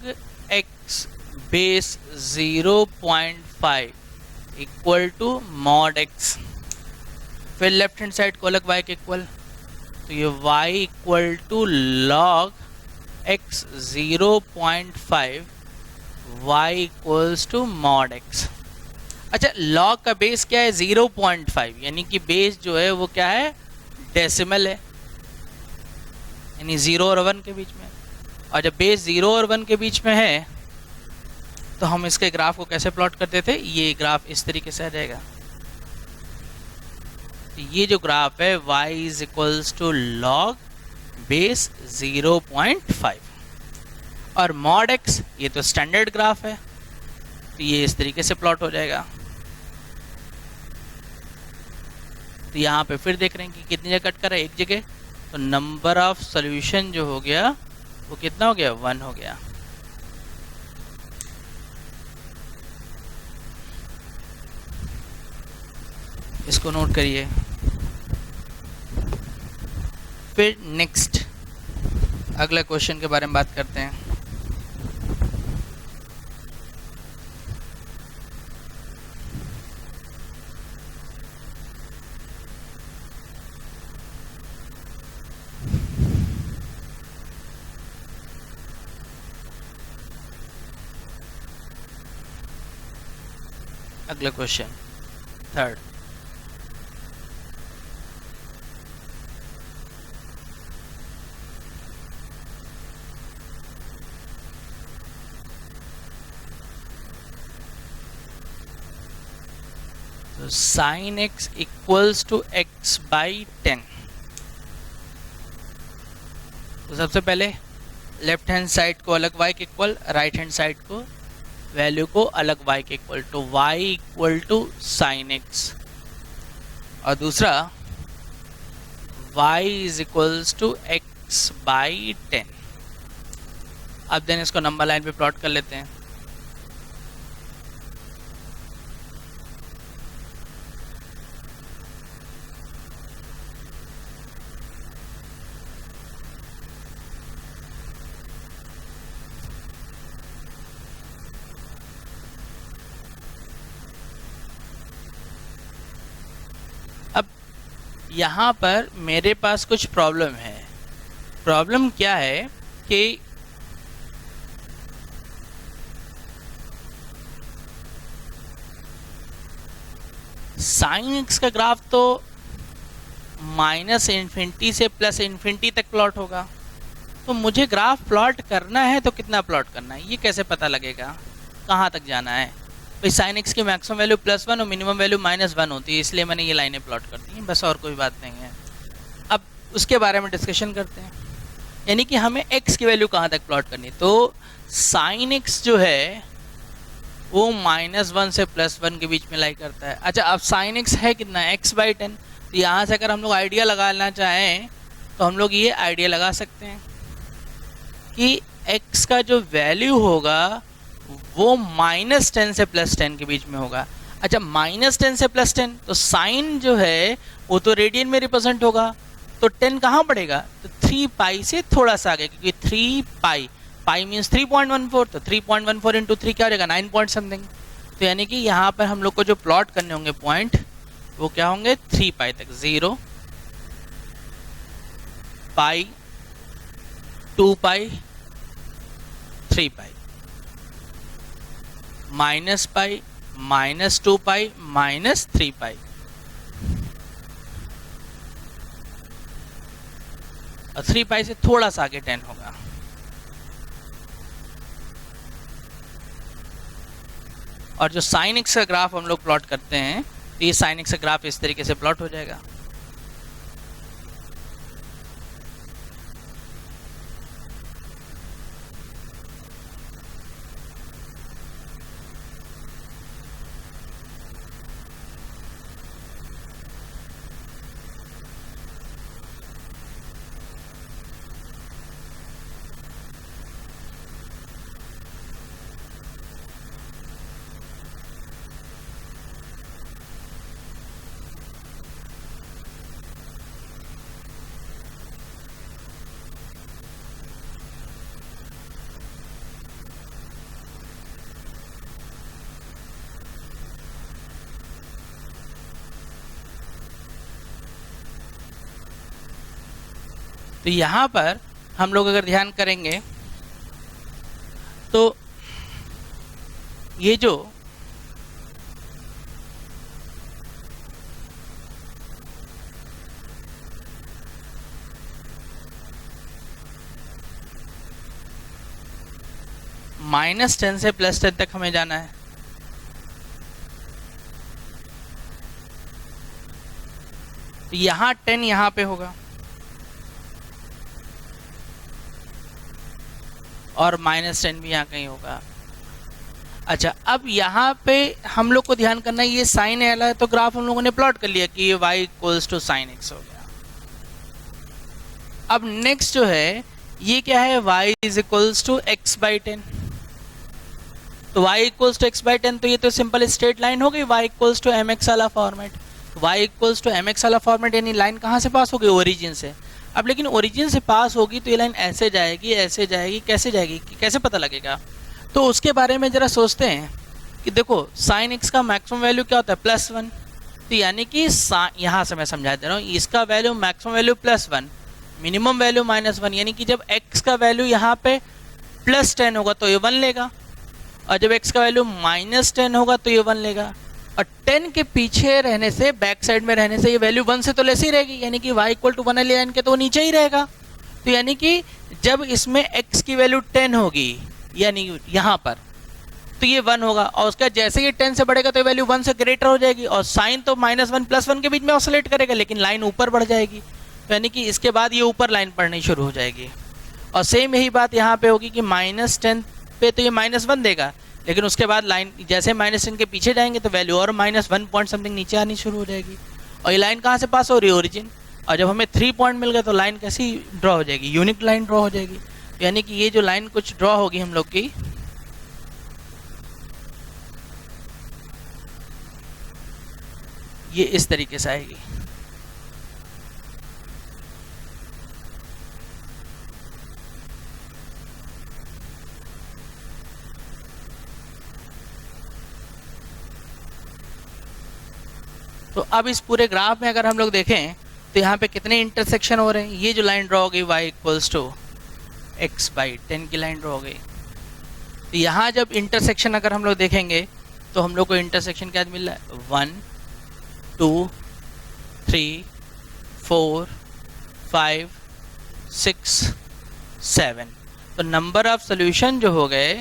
x base 0.5 equal to mod x। फिर लेफ्ट हैंड साइड को अलग y के इक्वल, तो ये y equal to log x 0.5 y equals to mod x। अच्छा, log का बेस क्या है, 0.5, यानी कि बेस जो है वो क्या है, डेसिमल है, यानी 0 और 1 के बीच में। और जब बेस 0 और 1 के बीच में है तो हम इसके ग्राफ को कैसे प्लॉट करते थे, ये ग्राफ इस तरीके से आ जाएगा। तो ये जो ग्राफ है y is equals to log base 0.5 और मॉड x, ये तो स्टैंडर्ड ग्राफ है, तो ये इस तरीके से प्लॉट हो जाएगा। तो यहाँ पे फिर देख रहे हैं कि कितनी जगह कट कर रहा है, एक जगह। तो नंबर ऑफ सॉल्यूशन जो हो गया वो कितना हो गया, 1 हो गया। इसको नोट करिए। फिर नेक्स्ट अगला क्वेश्चन के बारे में बात करते हैं। अगला क्वेश्चन थर्ड, तो sine x equals to x by 10। तो सबसे पहले लेफ्ट हैंड साइड को अलग y के इक्वल, राइट हैंड साइड को वैल्यू को अलग y के इक्वल, तो y equal to sine x, और दूसरा y is equals to x by 10। अब देन इसको नंबर लाइन पे प्लॉट कर लेते हैं। अब यहाँ पर मेरे पास कुछ प्रॉब्लम है। प्रॉब्लम क्या है कि साइन एक्स का ग्राफ तो माइनस इन्फिनिटी से प्लस इन्फिनिटी तक प्लॉट होगा, तो मुझे ग्राफ प्लॉट करना है तो कितना प्लॉट करना है ये कैसे पता लगेगा, कहाँ तक जाना है? भाई साइन एक्स की मैक्सिमम वैल्यू +1 और मिनिमम वैल्यू -1 होती है, इसलिए मैंने ये लाइनें प्लॉट कर दी हैं, बस और कोई बात नहीं है। अब उसके बारे में डिस्कशन करते हैं, यानी कि हमें x की वैल्यू कहाँ तक प्लॉट करनी है। तो साइन एक्स जो है वो -1 से +1 के बीच में लाई करता है। अच्छा, अब साइन एक्स है कितना, x/10। तो यहाँ से अगर हम लोग आइडिया लगाना चाहें तो हम लोग ये आइडिया लगा सकते हैं कि x का जो वैल्यू होगा वो -10 से +10 के बीच में होगा। अच्छा, -10 से +10, तो साइन जो है वो तो रेडियन में रिप्रेजेंट होगा, तो 10 कहाँ पड़ेगा, तो 3 पाई से थोड़ा सा आगे, क्योंकि 3 पाई, पाई मीन्स 3.14, तो 3.14 इंटू 3 क्या हो जाएगा, 9 पॉइंट समथिंग। तो यानी कि यहाँ पर हम लोग को जो प्लॉट करने होंगे पॉइंट वो क्या होंगे, 3 पाई तक, 0 पाई, 2 पाई, 3 पाई, माइनस पाई, -2 पाई, -3 पाई, और 3 पाई से थोड़ा सा आगे 10 होगा। और जो साइन एक्स का ग्राफ हम लोग प्लॉट करते हैं, तो ये साइन एक्स का ग्राफ इस तरीके से प्लॉट हो जाएगा। तो यहाँ पर हम लोग अगर ध्यान करेंगे तो ये जो -10 से +10 तक हमें जाना है, तो यहाँ 10 यहाँ पे होगा और -10 भी यहाँ कहीं होगा। अच्छा, अब यहाँ पे हम लोग को ध्यान करना है, ये साइन वाला है तो ग्राफ हम लोगों ने प्लॉट कर लिया कि ये y equals to sine x हो गया। अब नेक्स्ट जो है ये क्या है, y is equals to x/10। तो y इक्वल्स टू x/10, तो ये तो सिंपल स्ट्रेट लाइन हो गई, y इक्वल्स टू mx वाला format. y equals to mx वाला फॉर्मेट यानी लाइन कहाँ से पास होगी, ओरिजिन से। अब लेकिन ओरिजिन से पास होगी तो ये लाइन ऐसे जाएगी, ऐसे जाएगी, कैसे जाएगी, कैसे पता लगेगा? तो उसके बारे में ज़रा सोचते हैं कि देखो साइन एक्स का मैक्सिमम वैल्यू क्या होता है, +1। तो यानी कि यहाँ से मैं समझा दे रहा हूँ, इसका value maximum value +1, minimum value -1, यानी कि जब x का वैल्यू यहाँ पे +10 होगा तो ये 1 लेगा, और जब x का वैल्यू -10 होगा तो ये 1 लेगा, और 10 के पीछे रहने से, बैक साइड में रहने से ये वैल्यू 1 से तो लेस ही रहेगी, यानी कि y इक्वल टू 1 ले आने के तो वो नीचे ही रहेगा। तो यानी कि जब इसमें x की वैल्यू 10 होगी, यानी यहाँ पर तो ये 1 होगा, और उसका जैसे ये 10 से बढ़ेगा तो वैल्यू 1 से ग्रेटर हो जाएगी, और साइन तो -1 +1 के बीच में ऑसिलेट करेगा, लेकिन लाइन ऊपर बढ़ जाएगी, तो यानी कि इसके बाद ये ऊपर लाइन पढ़नी शुरू हो जाएगी। और सेम यही बात यहाँ पे होगी कि -10 पे तो ये -1 देगा, लेकिन उसके बाद लाइन जैसे -10 के पीछे जाएंगे तो वैल्यू और -1 पॉइंट समथिंग नीचे आनी शुरू हो जाएगी। और ये लाइन कहाँ से पास हो रही है? ओरिजिन। और जब हमें 3 पॉइंट मिल गए तो लाइन कैसी ड्रॉ हो जाएगी? यूनिक लाइन ड्रॉ हो जाएगी। यानी कि ये जो लाइन कुछ ड्रॉ होगी हम लोग की, ये इस तरीके से आएगी। तो अब इस पूरे ग्राफ में अगर हम लोग देखें तो यहाँ पे कितने इंटरसेक्शन हो रहे हैं? ये जो लाइन ड्रॉ हो गई y = x/10 की लाइन ड्रॉ हो गई। तो यहाँ जब इंटरसेक्शन अगर हम लोग देखेंगे तो हम लोग को इंटरसेक्शन क्या मिल रहा है? 1 2 3 4 5 6 7। तो नंबर ऑफ सोल्यूशन जो हो गए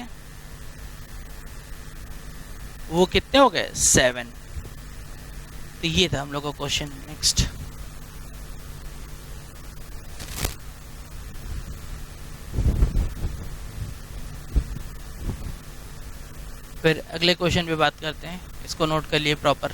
वो कितने हो गए? 7। तो ये था हम लोग का क्वेश्चन। नेक्स्ट, फिर अगले क्वेश्चन पे बात करते हैं। इसको नोट कर लिए प्रॉपर।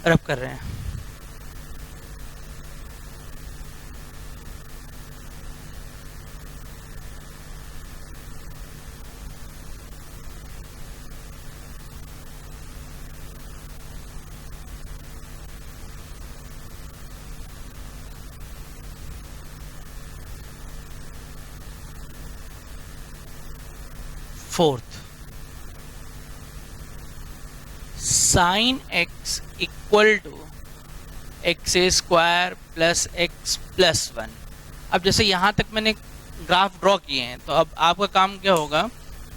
रब कर रहे हैं। Fourth, sin x = x² + x + 1। अब जैसे यहाँ तक मैंने ग्राफ ड्रॉ किए हैं, तो अब आपका काम क्या होगा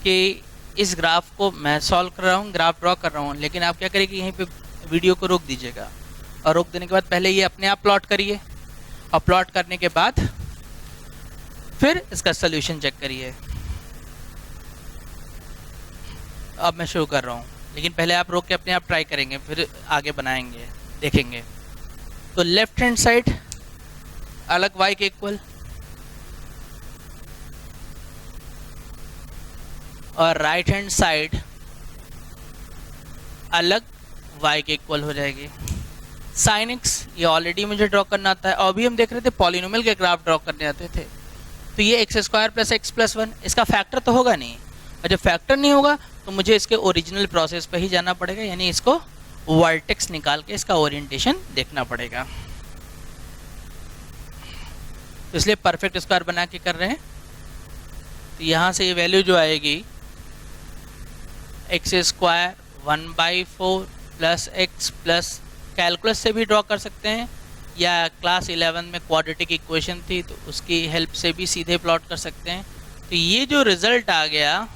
कि इस ग्राफ को मैं सॉल्व कर रहा हूँ, ग्राफ ड्रॉ कर रहा हूँ, लेकिन आप क्या करिए यहीं पे वीडियो को रोक दीजिएगा, और रोक देने के बाद पहले ये अपने आप प्लॉट करिए, और प्लॉट करने के बाद फिर इसका सोल्यूशन चेक करिए। अब मैं शुरू कर रहा हूँ, लेकिन पहले आप रोक के अपने आप ट्राई करेंगे, फिर आगे बनाएंगे, देखेंगे। तो लेफ्ट हैंड साइड अलग y के इक्वल, और राइट हैंड साइड अलग y के इक्वल हो जाएगी। sin x ये ऑलरेडी मुझे ड्रॉ करना आता है, और अभी हम देख रहे थे पॉलिनोमियल के ग्राफ ड्रॉ करने आते थे। तो ये x² + x + 1, इसका फैक्टर तो होगा नहीं, और जब फैक्टर नहीं होगा तो मुझे इसके ओरिजिनल प्रोसेस पे ही जाना पड़ेगा, यानी इसको वर्टेक्स निकाल के इसका ओरिएंटेशन देखना पड़ेगा। तो इसलिए परफेक्ट स्क्वायर बना के कर रहे हैं। तो यहाँ से ये वैल्यू जो आएगी x² 1/4 + x + कैलकुलस से भी ड्रॉ कर सकते हैं, या क्लास 11 में क्वाड्रेटिक इक्वेशन थी तो उसकी हेल्प से भी सीधे प्लॉट कर सकते हैं। तो ये जो रिजल्ट आ गया,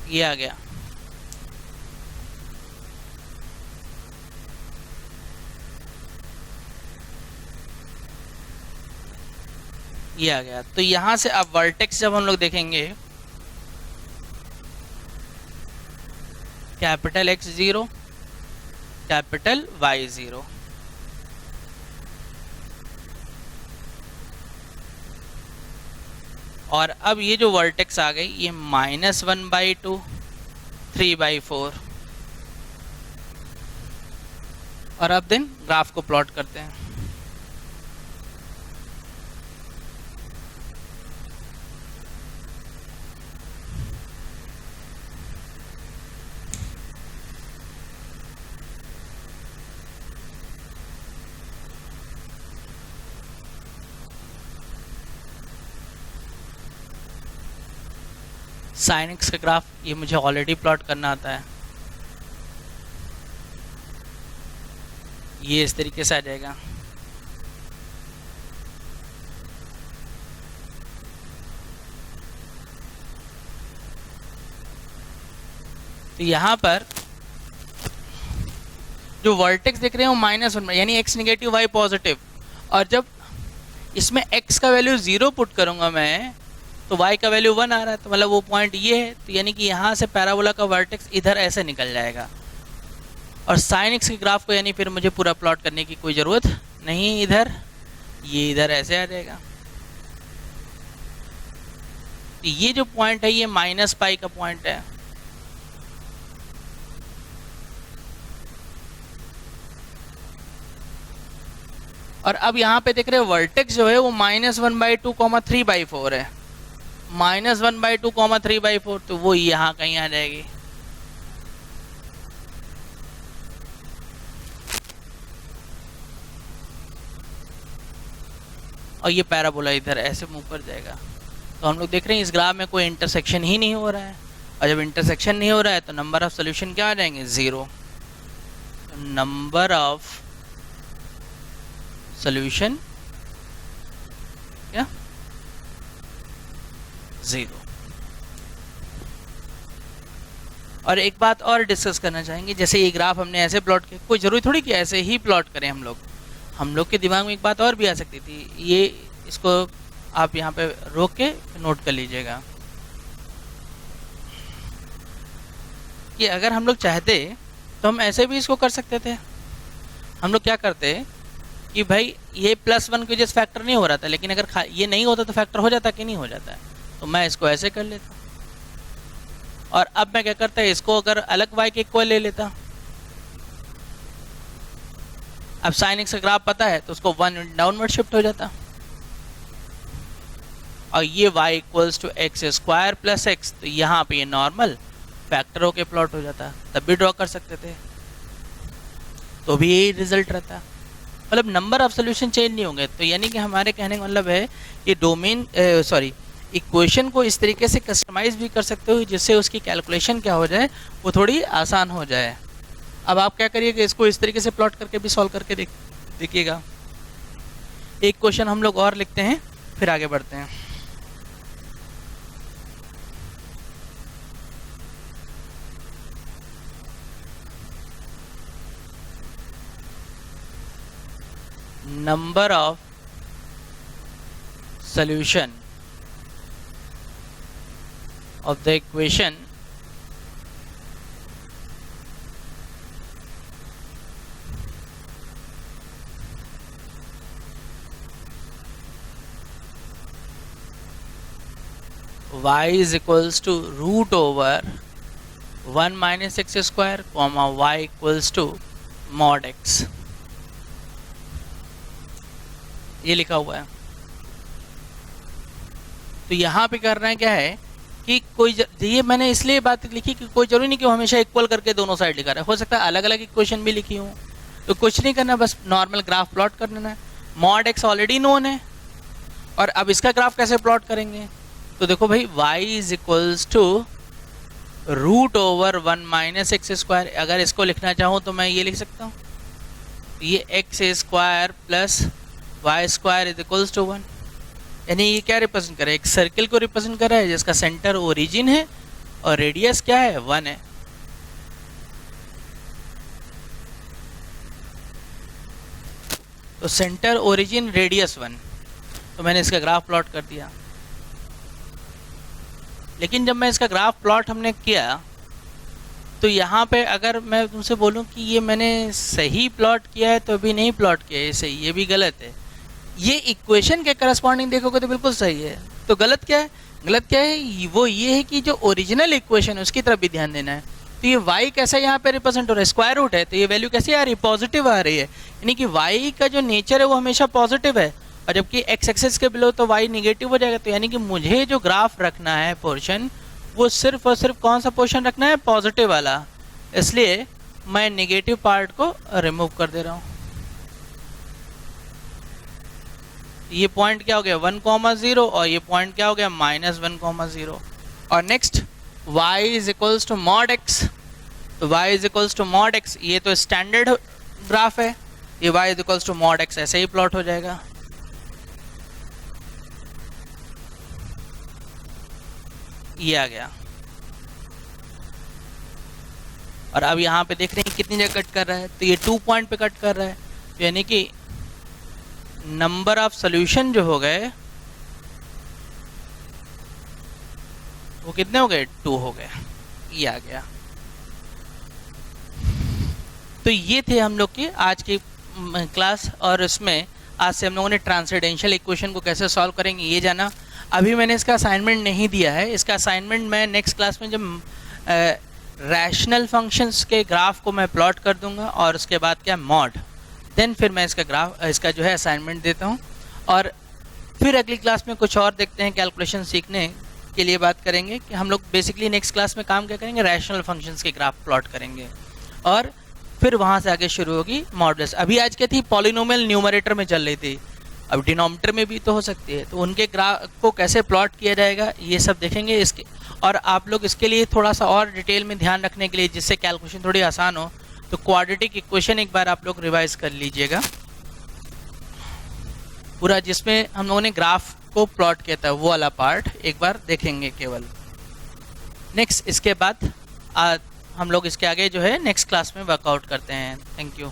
ये आ गया। ये आ गया। तो यहाँ से अब वर्टेक्स जब हम लोग देखेंगे, कैपिटल X 0, कैपिटल Y 0। और अब ये जो वर्टेक्स आ गई, ये -1/2 3/4। और अब देन ग्राफ को प्लॉट करते हैं। साइन एक्स का ग्राफ ये मुझे ऑलरेडी प्लॉट करना आता है, ये इस तरीके से आ जाएगा। तो यहाँ पर जो वर्टेक्स दिख रहे हैं वो -1 यानी x नेगेटिव y पॉजिटिव, और जब इसमें x का वैल्यू 0 पुट करूंगा मैं तो y का वैल्यू 1 आ रहा है, तो मतलब वो पॉइंट ये है। तो यानी कि यहाँ से पैराबोला का वर्टेक्स इधर ऐसे निकल जाएगा, और साइन एक्स के ग्राफ को यानी फिर मुझे पूरा प्लॉट करने की कोई ज़रूरत नहीं, इधर ये इधर ऐसे आ जाएगा। तो ये जो पॉइंट है ये -π का पॉइंट है, और अब यहाँ पे देख रहे हो वर्टेक्स जो है वो -1/2, 3/4 है, -1/2, 3/4, तो वो यहाँ कहीं आ जाएगी। और ये पैराबोला इधर ऐसे मूव कर जाएगा। तो हम लोग देख रहे हैं इस ग्राफ में कोई इंटरसेक्शन ही नहीं हो रहा है, और जब इंटरसेक्शन नहीं हो रहा है तो नंबर ऑफ सोल्यूशन क्या आ जाएंगे, 0। नंबर ऑफ सोल्यूशन क्या, 0। और एक बात और डिस्कस करना चाहेंगे, जैसे ये ग्राफ हमने ऐसे प्लॉट किया, कोई जरूरी थोड़ी कि ऐसे ही प्लॉट करें हम लोग के दिमाग में एक बात और भी आ सकती थी, ये इसको आप यहाँ पे रोक के नोट कर लीजिएगा कि अगर हम लोग चाहते तो हम ऐसे भी इसको कर सकते थे। हम लोग क्या करते कि भाई ये +1 की वजह से फैक्टर नहीं हो रहा था, लेकिन अगर ये नहीं होता तो फैक्टर हो जाता कि नहीं हो जाता है, तो मैं इसको ऐसे कर लेता, और अब मैं क्या करता है इसको अगर अलग y के इक्वल ले लेता। अब साइन एक्स का ग्राफ पता है तो उसको 1 डाउनवर्ड शिफ्ट हो जाता, और ये y = x² + x, तो यहाँ पे ये नॉर्मल फैक्टर होके प्लॉट हो जाता, तब भी ड्रॉ कर सकते थे, तो भी यही रिजल्ट रहता। मतलब नंबर ऑफ सोल्यूशन चेंज नहीं होंगे। तो यानी कि हमारे कहने का मतलब है कि डोमेन इक्वेशन को इस तरीके से कस्टमाइज भी कर सकते हो जिससे उसकी कैलकुलेशन क्या हो जाए, वो थोड़ी आसान हो जाए। अब आप क्या करिएगा, इसको इस तरीके से प्लॉट करके भी सॉल्व करके देखिएगा। एक क्वेश्चन हम लोग और लिखते हैं, फिर आगे बढ़ते हैं। Number of solution of the equation y is equals to √1 - x², y equals to mod x, ये लिखा हुआ है। तो यहाँ पे करना है क्या है कि ये मैंने इसलिए बात लिखी कि कोई जरूरी नहीं कि हमेशा इक्वल करके दोनों साइड लिखा रहा है, हो सकता है अलग अलग इक्वेशन भी लिखी हूँ, तो कुछ नहीं करना, बस नॉर्मल ग्राफ प्लॉट कर लेना है। मॉड एक्स ऑलरेडी नोन है, और अब इसका ग्राफ कैसे प्लॉट करेंगे, तो देखो भाई y is equals to √1 - x²। अगर इसको लिखना चाहूँ तो मैं ये लिख सकता हूँ, ये x² + y² is equals to 1। यानी ये क्या रिप्रेजेंट करे, एक सर्किल को रिप्रेजेंट कर रहा है जिसका सेंटर ओरिजिन है और रेडियस क्या है, 1 है। तो सेंटर ओरिजिन रेडियस 1, तो मैंने इसका ग्राफ प्लॉट कर दिया। लेकिन जब मैं इसका ग्राफ प्लॉट हमने किया तो यहाँ पे अगर मैं तुमसे बोलूँ कि ये मैंने सही प्लॉट किया है तो भी नहीं प्लॉट किया है सही, ये भी गलत है। ये इक्वेशन के करस्पॉन्डिंग देखोगे तो बिल्कुल सही है, तो गलत क्या है, गलत क्या है, वो ये है कि जो ओरिजिनल इक्वेशन है उसकी तरफ भी ध्यान देना है। तो ये y कैसा यहाँ पे रिप्रेजेंट हो रहा है, स्क्वायर रूट है, तो ये वैल्यू कैसे आ रही है, पॉजिटिव आ रही है, यानी कि y का जो नेचर है वो हमेशा पॉजिटिव है, और जबकि x एक्सिस के बिलो तो y निगेटिव हो जाएगा। तो यानी कि मुझे जो ग्राफ रखना है पोर्शन, वो सिर्फ और सिर्फ कौन सा पोर्शन रखना है, पॉजिटिव वाला, इसलिए मैं नेगेटिव पार्ट को रिमूव कर दे रहा हूँ। ये पॉइंट क्या हो गया 1, 0, और ये पॉइंट क्या हो गया -1, 0। और next y is equals to mod x, तो y is equals to mod x, ये तो स्टैंडर्ड ग्राफ है, ये y is equals to mod x ऐसे ही प्लॉट हो जाएगा। ये आ गया। और अब यहाँ पे देख रहे हैं कितनी जगह कट कर रहा है, तो ये 2 पॉइंट पे कट कर रहा है, तो यानी कि नंबर ऑफ सोल्यूशन जो हो गए वो कितने हो गए, 2 हो गए। ये आ गया। तो ये थे हम लोग की आज की क्लास, और इसमें आज से हम लोगों ने ट्रांसेंडेंशियल इक्वेशन को कैसे सॉल्व करेंगे ये जाना। अभी मैंने इसका असाइनमेंट नहीं दिया है, इसका असाइनमेंट मैं नेक्स्ट क्लास में जब रैशनल फंक्शंस के ग्राफ को मैं प्लॉट कर दूंगा और उसके बाद क्या मॉड, देन फिर मैं इसका जो है असाइनमेंट देता हूँ। और फिर अगली क्लास में कुछ और देखते हैं, कैलकुलेशन सीखने के लिए बात करेंगे कि हम लोग बेसिकली नेक्स्ट क्लास में काम क्या करेंगे, रैशनल फंक्शंस के ग्राफ प्लॉट करेंगे, और फिर वहाँ से आगे शुरू होगी मॉडुलस। अभी आज क्या थी, पॉलिनोमियल न्यूमरेटर में चल रही थी, अब डिनोमिनेटर में भी तो हो सकती है, तो उनके ग्राफ को कैसे प्लॉट किया जाएगा ये सब देखेंगे इसके। और आप लोग इसके लिए थोड़ा सा और डिटेल में ध्यान रखने के लिए, जिससे कैलकुलेशन थोड़ी आसान हो, तो क्वाड्रेटिक इक्वेशन एक बार आप लोग रिवाइज कर लीजिएगा पूरा, जिसमें हम लोगों ने ग्राफ को प्लॉट किया था वो वाला पार्ट एक बार देखेंगे केवल। नेक्स्ट इसके बाद हम लोग इसके आगे जो है नेक्स्ट क्लास में वर्कआउट करते हैं। Thank you.